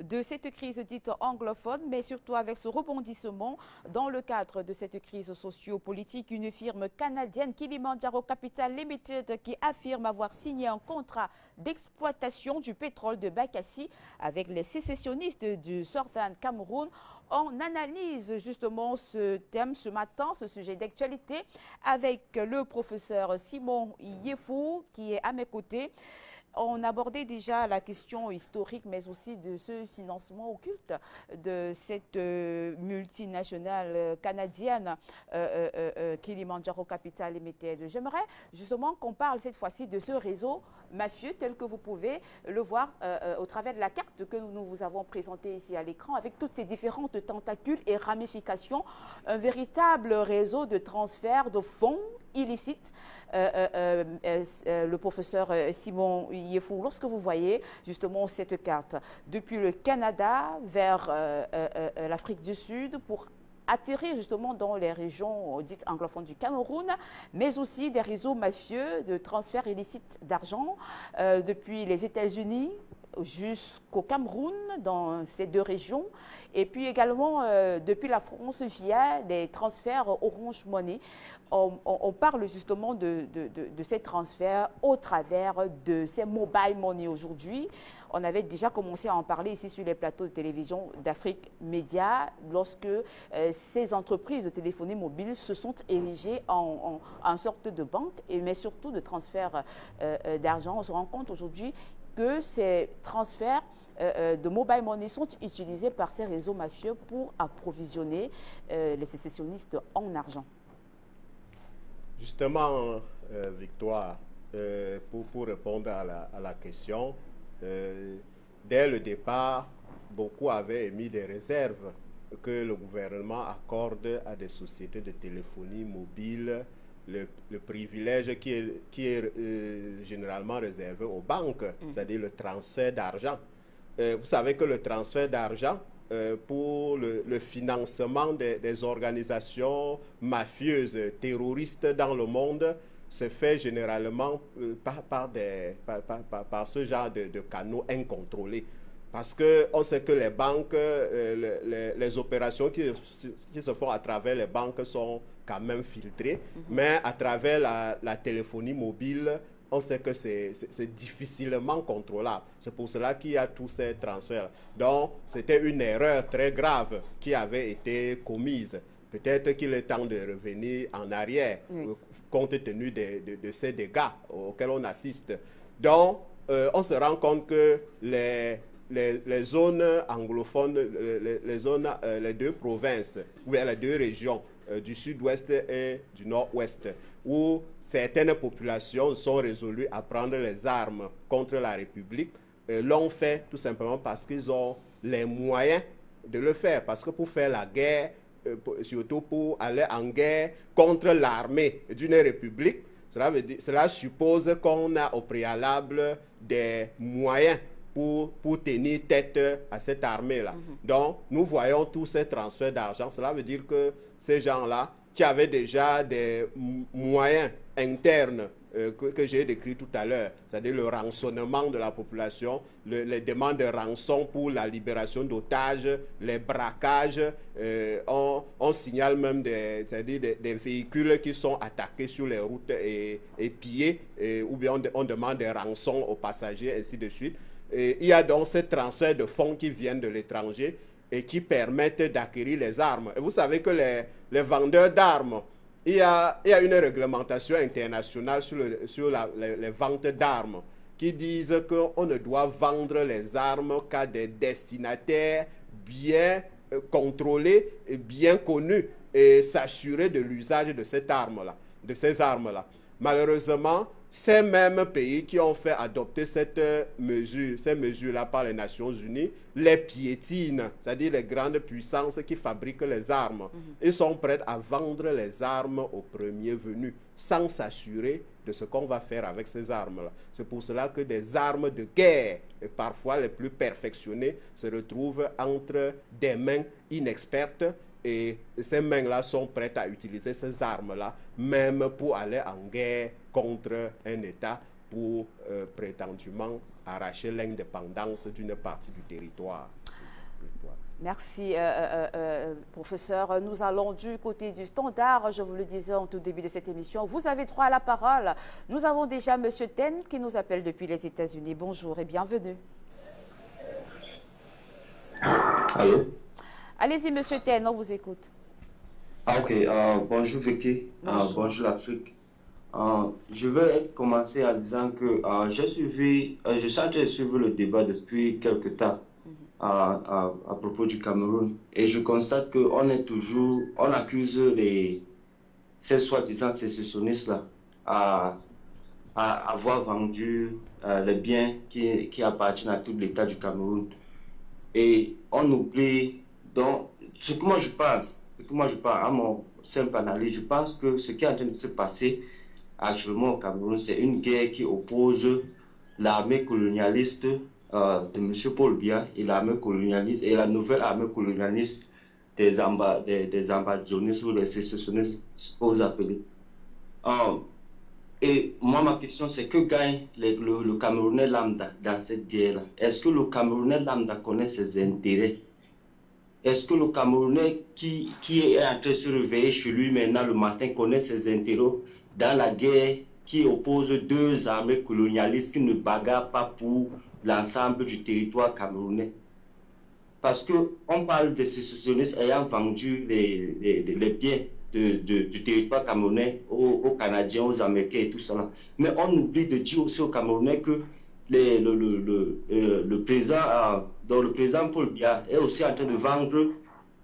de cette crise dite anglophone, mais surtout avec ce rebondissement dans le cadre de cette crise socio-politique. Une firme canadienne, Kilimanjaro Capital Limited, qui affirme avoir signé un contrat d'exploitation du pétrole de Bakassi avec les sécessionnistes du Southern Cameroun. On analyse justement ce thème ce matin, ce sujet d'actualité, avec le professeur Simon Yefou qui est à mes côtés. On abordait déjà la question historique, mais aussi de ce financement occulte de cette multinationale canadienne Kilimanjaro Capital Limited. J'aimerais justement qu'on parle cette fois-ci de ce réseau mafieux tel que vous pouvez le voir au travers de la carte que nous vous avons présentée ici à l'écran, avec toutes ces différentes tentacules et ramifications, un véritable réseau de transfert de fonds illicites. Le professeur Simon Yefou, lorsque vous voyez justement cette carte, depuis le Canada vers l'Afrique du Sud pour atterrir justement dans les régions dites anglophones du Cameroun, mais aussi des réseaux mafieux de transfert illicite d'argent depuis les États-Unis jusqu'au Cameroun, dans ces deux régions, et puis également depuis la France via les transferts Orange Money. On parle justement de ces transferts au travers de ces mobile money aujourd'hui. On avait déjà commencé à en parler ici sur les plateaux de télévision d'Afrique Média lorsque ces entreprises de téléphonie mobile se sont érigées en sorte de banque, mais surtout de transfert d'argent. On se rend compte aujourd'hui que ces transferts de mobile money sont utilisés par ces réseaux mafieux pour approvisionner les sécessionnistes en argent. Justement, Victoire, pour répondre à la question, dès le départ, beaucoup avaient émis des réserves que le gouvernement accorde à des sociétés de téléphonie mobile le privilège qui est généralement réservé aux banques, c'est-à-dire le transfert d'argent. Vous savez que le transfert d'argent pour le financement des organisations mafieuses, terroristes dans le monde, se fait généralement par ce genre de canaux incontrôlés. Parce qu'on sait que les banques, les opérations qui se font à travers les banques sont quand même filtrées, mais à travers la téléphonie mobile, on sait que c'est difficilement contrôlable. C'est pour cela qu'il y a tous ces transferts. Donc, c'était une erreur très grave qui avait été commise. Peut-être qu'il est temps de revenir en arrière, compte tenu de ces dégâts auxquels on assiste. Donc, on se rend compte que les zones anglophones, les deux provinces, ou les deux régions du sud-ouest et du nord-ouest, où certaines populations sont résolues à prendre les armes contre la République, l'ont fait tout simplement parce qu'ils ont les moyens de le faire. Parce que pour faire la guerre, surtout pour aller en guerre contre l'armée d'une république, cela suppose qu'on a au préalable des moyens pour tenir tête à cette armée-là. Donc, nous voyons tous ces transferts d'argent. Cela veut dire que ces gens-là, qui avaient déjà des moyens internes que j'ai décrits tout à l'heure, c'est-à-dire le rançonnement de la population, les demandes de rançon pour la libération d'otages, les braquages, on signale même des véhicules qui sont attaqués sur les routes et pillés, ou bien on demande des rançons aux passagers, ainsi de suite. Et il y a donc ces transferts de fonds qui viennent de l'étranger et qui permettent d'acquérir les armes. Et vous savez que les vendeurs d'armes, il y a une réglementation internationale sur les ventes d'armes qui disent qu'on ne doit vendre les armes qu'à des destinataires bien contrôlés et bien connus et s'assurer de l'usage de cette arme-là, de ces armes-là. Malheureusement, ces mêmes pays qui ont fait adopter ces mesures-là par les Nations Unies, les piétinent, c'est-à-dire les grandes puissances qui fabriquent les armes. Ils sont prêts à vendre les armes aux premiers venus, sans s'assurer de ce qu'on va faire avec ces armes-là. C'est pour cela que des armes de guerre, et parfois les plus perfectionnées, se retrouvent entre des mains inexpertes. Et ces mains-là sont prêtes à utiliser ces armes-là, même pour aller en guerre contre un État pour prétendument arracher l'indépendance d'une partie du territoire. Merci, professeur. Nous allons du côté du standard. Je vous le disais en tout début de cette émission. Vous avez droit à la parole. Nous avons déjà M. Ten qui nous appelle depuis les États-Unis. Bonjour et bienvenue. Allô? Allez-y, M. Ten, on vous écoute. Ok. Bonjour Vicky. Bonjour l'Afrique. Je vais commencer en disant que je suis en train de suivre le débat depuis quelque temps. À propos du Cameroun. Et je constate qu'on accuse ces soi-disant sécessionnistes-là à avoir vendu les biens qui appartiennent à tout l'État du Cameroun. Et on oublie, donc, ce que moi je pense, à mon simple analyse, je pense que ce qui est en train de se passer actuellement au Cameroun, c'est une guerre qui oppose l'armée colonialiste de M. Paul Biya et l'armée colonialiste et la nouvelle armée colonialiste des ambazzonistes ou des sécessionnistes aux appelés. Et moi, ma question, c'est que gagne le Camerounais lambda dans cette guerre-là? Est-ce que le Camerounais lambda connaît ses intérêts? Est-ce que le Camerounais qui est en train de se réveiller chez lui maintenant le matin connaît ses intérêts dans la guerre qui oppose deux armées colonialistes qui ne bagarrent pas pour l'ensemble du territoire camerounais? Parce qu'on parle de sécessionnistes ayant vendu les biens du territoire camerounais aux Canadiens, aux Américains et tout ça. Mais on oublie de dire aussi aux Camerounais que le président Paul Biya est aussi en train de vendre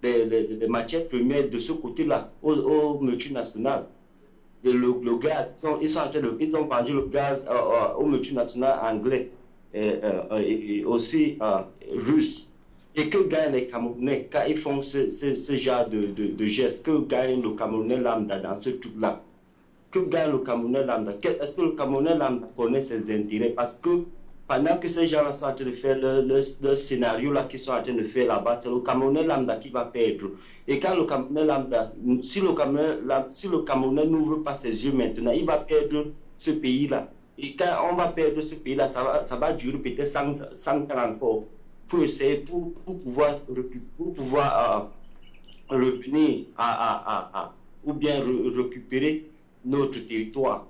les matières premières de ce côté-là aux multinationales. Le gaz, ils ont vendu le gaz aux multinationales anglais et aussi russes. Et que gagnent les Camerounais quand ils font ce genre de gestes? Que gagne le Camerounais lambda dans ce truc-là? Que gagne le Camerounais lambda? Est-ce que le Camerounais lambda connaît ses intérêts? Parce que pendant que ces gens-là sont en train de faire le scénario qu'ils sont en train de faire là-bas, c'est le Camerounais lambda qui va perdre. Et quand le Camerounais lambda, si le Camerounais n'ouvre pas ses yeux maintenant, il va perdre ce pays-là. Et quand on va perdre ce pays-là, ça va durer peut-être 100 ans encore. Pour essayer, pour pouvoir revenir ou bien récupérer notre territoire.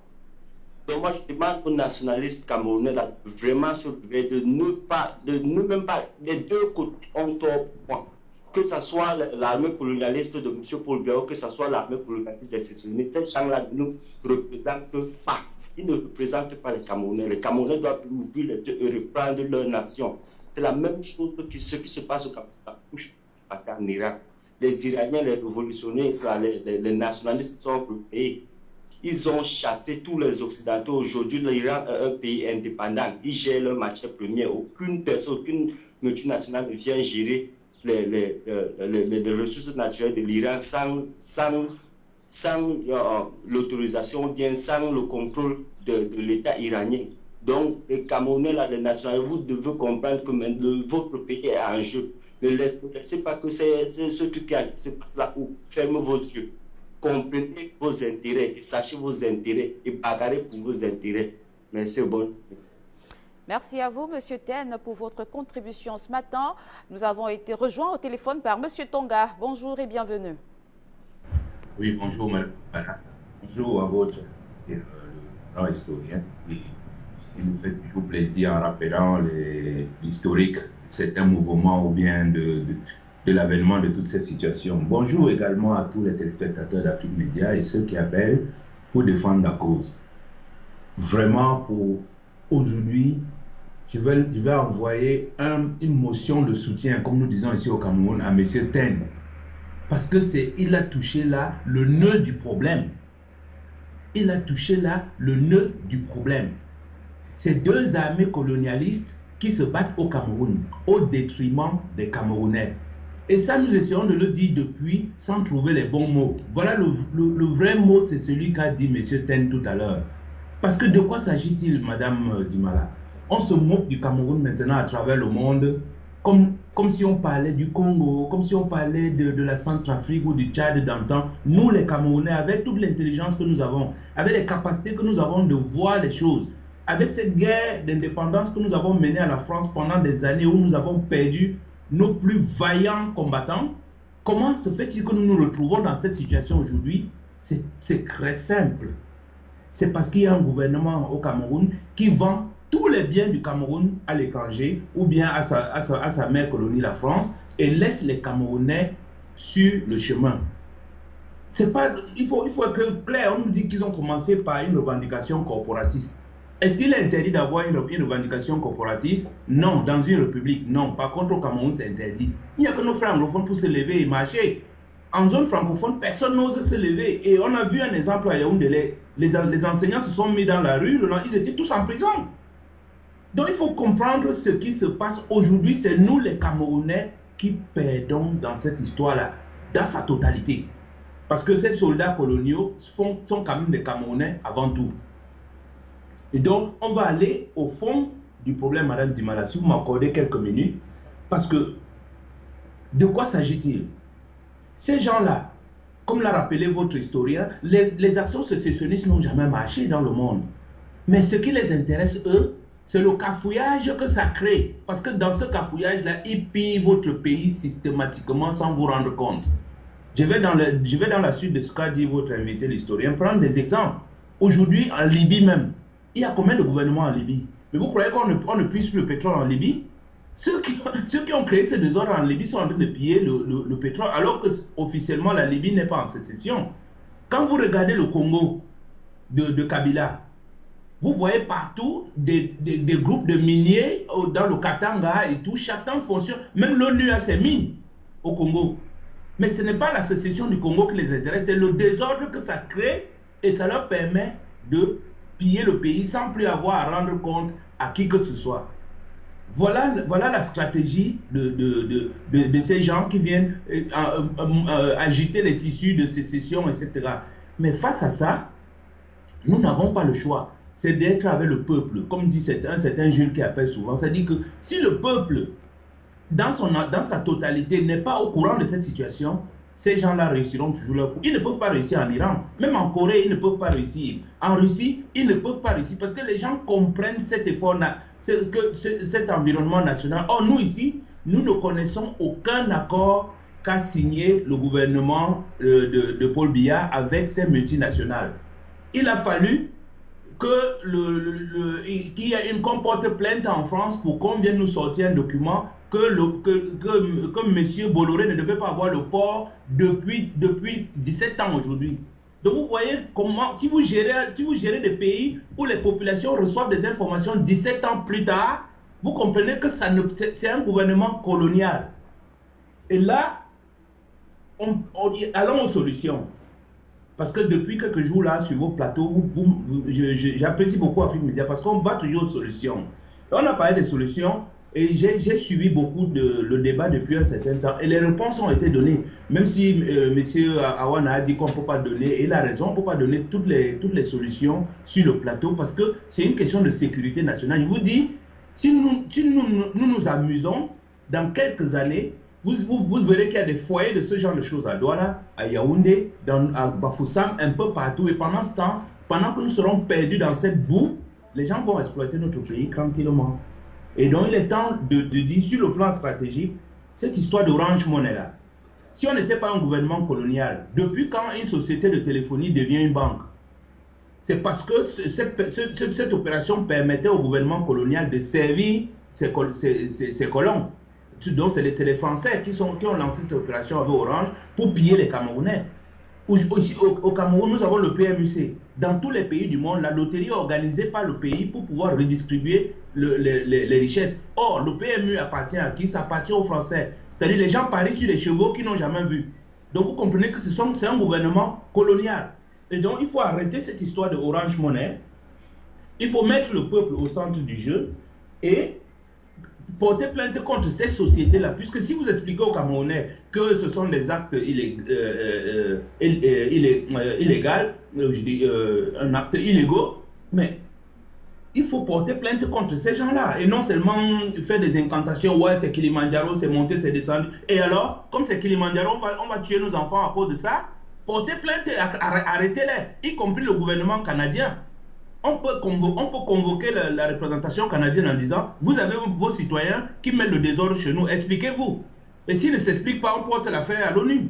Donc moi je demande aux nationalistes camerounais là, vraiment se lever, de ne même pas, les deux côtés ont tort, que ce soit l'armée colonialiste de M. Paul Biya, que ce soit l'armée colonialiste des sécessionnistes, ces gens-là ne nous représentent pas. Ils ne représentent pas les Camerounais. Les Camerounais doivent ouvrir les yeux et reprendre leur nation. C'est la même chose que ce qui se passe au Cameroun, en Irak. Les Iraniens, les révolutionnaires, les nationalistes sont pays. Ils ont chassé tous les Occidentaux. Aujourd'hui, l'Iran est un pays indépendant. Ils gèrent leurs matières premières. Aucune personne, aucune multinationale ne vient gérer les ressources naturelles de l'Iran sans l'autorisation ou bien sans le contrôle de l'État iranien. Donc, les Camerounais, là, les nationaux, vous devez comprendre que votre pays est en jeu. Ne laissez pas que ce truc qui se passe là où fermez vos yeux. Comprenez vos intérêts, sachez vos intérêts et bagarrez pour vos intérêts. Merci, bon. Merci à vous, M. Ten, pour votre contribution ce matin. Nous avons été rejoints au téléphone par M. Tonga. Bonjour et bienvenue. Oui, bonjour, madame. Bonjour à votre grand historien. Il nous fait toujours plaisir en rappelant l'historique de certains mouvements ou bien de l'avènement de toutes ces situations. Bonjour également à tous les téléspectateurs d'Afrique Média et ceux qui appellent pour défendre la cause. Vraiment, pour aujourd'hui, je vais envoyer une motion de soutien, comme nous disons ici au Cameroun, à M. Ten. Parce que il a touché là le nœud du problème. Il a touché là le nœud du problème. Ces deux armées colonialistes qui se battent au Cameroun, au détriment des Camerounais. Et ça, nous essayons de le dire depuis sans trouver les bons mots. Voilà le vrai mot, c'est celui qu'a dit M. Ten tout à l'heure. Parce que de quoi s'agit-il, Madame Dimala? On se moque du Cameroun maintenant à travers le monde, comme si on parlait du Congo, comme si on parlait de la Centrafrique ou du Tchad d'antan. Nous, les Camerounais, avec toute l'intelligence que nous avons, avec les capacités que nous avons de voir les choses, avec cette guerre d'indépendance que nous avons menée à la France pendant des années où nous avons perdu nos plus vaillants combattants. Comment se fait-il que nous nous retrouvons dans cette situation aujourd'hui? C'est très simple. C'est parce qu'il y a un gouvernement au Cameroun qui vend tous les biens du Cameroun à l'étranger ou bien à sa mère colonie, la France, et laisse les Camerounais sur le chemin. C'est pas, il faut être clair. On nous dit qu'ils ont commencé par une revendication corporatiste. Est-ce qu'il est interdit d'avoir une revendication corporatiste? Non. Dans une république, non. Par contre, au Cameroun, c'est interdit. Il n'y a que nos frères anglophones pour se lever et marcher. En zone francophone, personne n'ose se lever. Et on a vu un exemple à Yaoundé. Les enseignants se sont mis dans la rue, ils étaient tous en prison. Donc il faut comprendre ce qui se passe aujourd'hui. C'est nous les Camerounais qui perdons dans cette histoire-là, dans sa totalité. Parce que ces soldats coloniaux sont quand même des Camerounais avant tout. Et donc on va aller au fond du problème, Madame Dimala, si vous m'accordez quelques minutes. Parce que de quoi s'agit-il? Ces gens-là, comme l'a rappelé votre historien, les actions sécessionnistes n'ont jamais marché dans le monde. Mais ce qui les intéresse, eux, c'est le cafouillage que ça crée. Parce que dans ce cafouillage-là, ils pillent votre pays systématiquement sans vous rendre compte. Je vais dans la suite de ce qu'a dit votre invité, l'historien, prendre des exemples. Aujourd'hui, en Libye même, il y a combien de gouvernements en Libye? Mais vous croyez qu'on ne puisse plus le pétrole en Libye? Ceux qui ont créé ces désordres en Libye sont en train de piller le pétrole, alors que officiellement la Libye n'est pas en sécession. Quand vous regardez le Congo de Kabila, vous voyez partout des groupes de miniers dans le Katanga et tout, chacun fonctionne. Même l'ONU a ses mines au Congo. Mais ce n'est pas la sécession du Congo qui les intéresse, c'est le désordre que ça crée et ça leur permet de piller le pays sans plus avoir à rendre compte à qui que ce soit. Voilà la stratégie de ces gens qui viennent agiter les tissus de sécession, etc. Mais face à ça, nous n'avons pas le choix. C'est d'être avec le peuple. Comme dit un certain Jules qui appelle souvent, c'est-à-dire que si le peuple, dans sa totalité, n'est pas au courant de cette situation, ces gens-là réussiront toujours leur coup. Ils ne peuvent pas réussir en Iran. Même en Corée, ils ne peuvent pas réussir. En Russie, ils ne peuvent pas réussir parce que les gens comprennent cet effort-là, cet environnement national. Or, nous ici, nous ne connaissons aucun accord qu'a signé le gouvernement de Paul Biya avec ces multinationales. Il a fallu qu'il y ait une porte plainte en France pour qu'on vienne nous sortir un document que M. Bolloré ne devait pas avoir le port depuis 17 ans aujourd'hui. Donc vous voyez comment, si vous gérez des pays où les populations reçoivent des informations 17 ans plus tard, vous comprenez que c'est un gouvernement colonial. Et là, allons aux solutions. Parce que depuis quelques jours là, sur vos plateaux, j'apprécie beaucoup Afrique Média parce qu'on va toujours aux solutions. Et on a parlé des solutions et j'ai suivi beaucoup le débat depuis un certain temps et les réponses ont été données. Même si M. Awana a dit qu'on ne peut pas donner, et il a raison, on ne peut pas donner toutes les solutions sur le plateau parce que c'est une question de sécurité nationale. Je vous dis, si nous nous amusons, dans quelques années, vous verrez qu'il y a des foyers de ce genre de choses à Douala, à Yaoundé, à Bafoussam, un peu partout. Et pendant ce temps, pendant que nous serons perdus dans cette boue, les gens vont exploiter notre pays tranquillement. Et donc il est temps de dire sur le plan stratégique, cette histoire d'Orange Money là, si on n'était pas un gouvernement colonial, depuis quand une société de téléphonie devient une banque? C'est parce que cette opération permettait au gouvernement colonial de servir ses colons. Donc c'est les Français qui ont lancé cette opération avec Orange pour piller les Camerounais. Au Cameroun, nous avons le PMUC. Dans tous les pays du monde, la loterie est organisée par le pays pour pouvoir redistribuer les richesses. Or, le PMU appartient à qui? Ça appartient aux Français. C'est-à-dire les gens parient sur les chevaux qu'ils n'ont jamais vus. Donc vous comprenez que c'est un gouvernement colonial. Et donc il faut arrêter cette histoire de Orange Money. Il faut mettre le peuple au centre du jeu et porter plainte contre ces sociétés-là, puisque si vous expliquez aux Camerounais que ce sont des actes illégaux, un acte illégaux, mais il faut porter plainte contre ces gens-là, et non seulement faire des incantations, ouais c'est Kilimandjaro, c'est monté, c'est descendu, et alors, comme c'est Kilimandjaro, on va tuer nos enfants à cause de ça, porter plainte et arrêtez-les, y compris le gouvernement canadien. On peut convoquer la représentation canadienne en disant, vous avez vos citoyens qui mettent le désordre chez nous, expliquez-vous. Et s'ils ne s'expliquent pas, on porte l'affaire à l'ONU.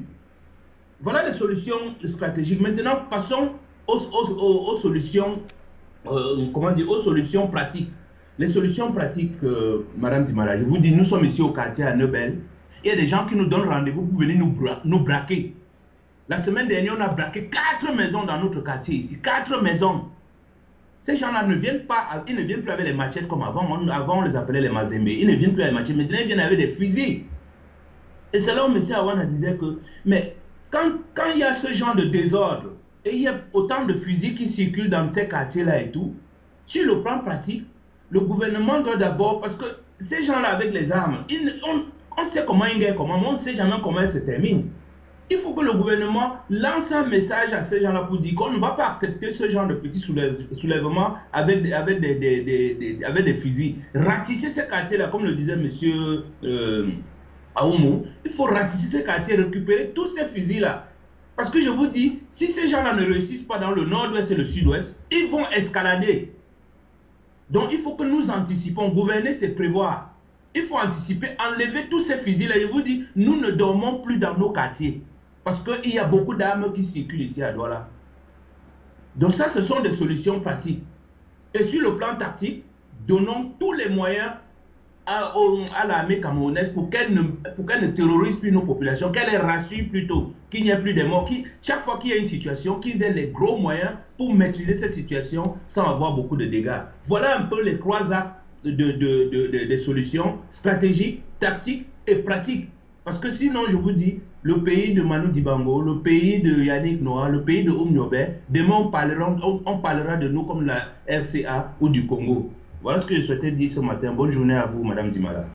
Voilà les solutions stratégiques. Maintenant, passons aux solutions, comment dire, aux solutions pratiques. Les solutions pratiques, Madame Dimara, je vous dis, nous sommes ici au quartier à Neubel. Il y a des gens qui nous donnent rendez-vous pour venir nous braquer. La semaine dernière, on a braqué 4 maisons dans notre quartier ici. 4 maisons. Ces gens-là ne viennent pas, ils ne viennent plus avec les machettes comme avant. Avant, on les appelait les mazembe. Ils ne viennent plus avec les machettes. Maintenant, ils viennent avec des fusils. Et c'est là où M. Awana disait que, mais quand il y a ce genre de désordre, et il y a autant de fusils qui circulent dans ces quartiers-là et tout, sur le plan pratique, le gouvernement doit d'abord, parce que ces gens-là avec les armes, on sait comment ils gagnent, mais on ne sait jamais comment ils se terminent. Il faut que le gouvernement lance un message à ces gens-là pour dire qu'on ne va pas accepter ce genre de petits soulèvements avec des fusils. Ratisser ces quartiers-là, comme le disait M. Aoumou, il faut ratisser ces quartiers, récupérer tous ces fusils-là. Parce que je vous dis, si ces gens-là ne réussissent pas dans le nord-ouest et le sud-ouest, ils vont escalader. Donc il faut que nous anticipons. Gouverner, c'est prévoir. Il faut anticiper, enlever tous ces fusils-là. Je vous dis, nous ne dormons plus dans nos quartiers. Parce qu'il y a beaucoup d'armes qui circulent ici à Douala. Donc ça, ce sont des solutions pratiques. Et sur le plan tactique, donnons tous les moyens à l'armée camerounaise pour qu'elle ne terrorise plus nos populations, qu'elle les rassure plutôt, qu'il n'y ait plus de morts. Chaque fois qu'il y a une situation, qu'ils aient les gros moyens pour maîtriser cette situation sans avoir beaucoup de dégâts. Voilà un peu les 3 axes des solutions stratégiques, tactiques et pratiques. Parce que sinon, je vous dis, le pays de Manu Dibango, le pays de Yannick Noah, le pays de Oumniobé, demain on parlera de nous comme la RCA ou du Congo. Voilà ce que je souhaitais dire ce matin. Bonne journée à vous, Madame Dimara.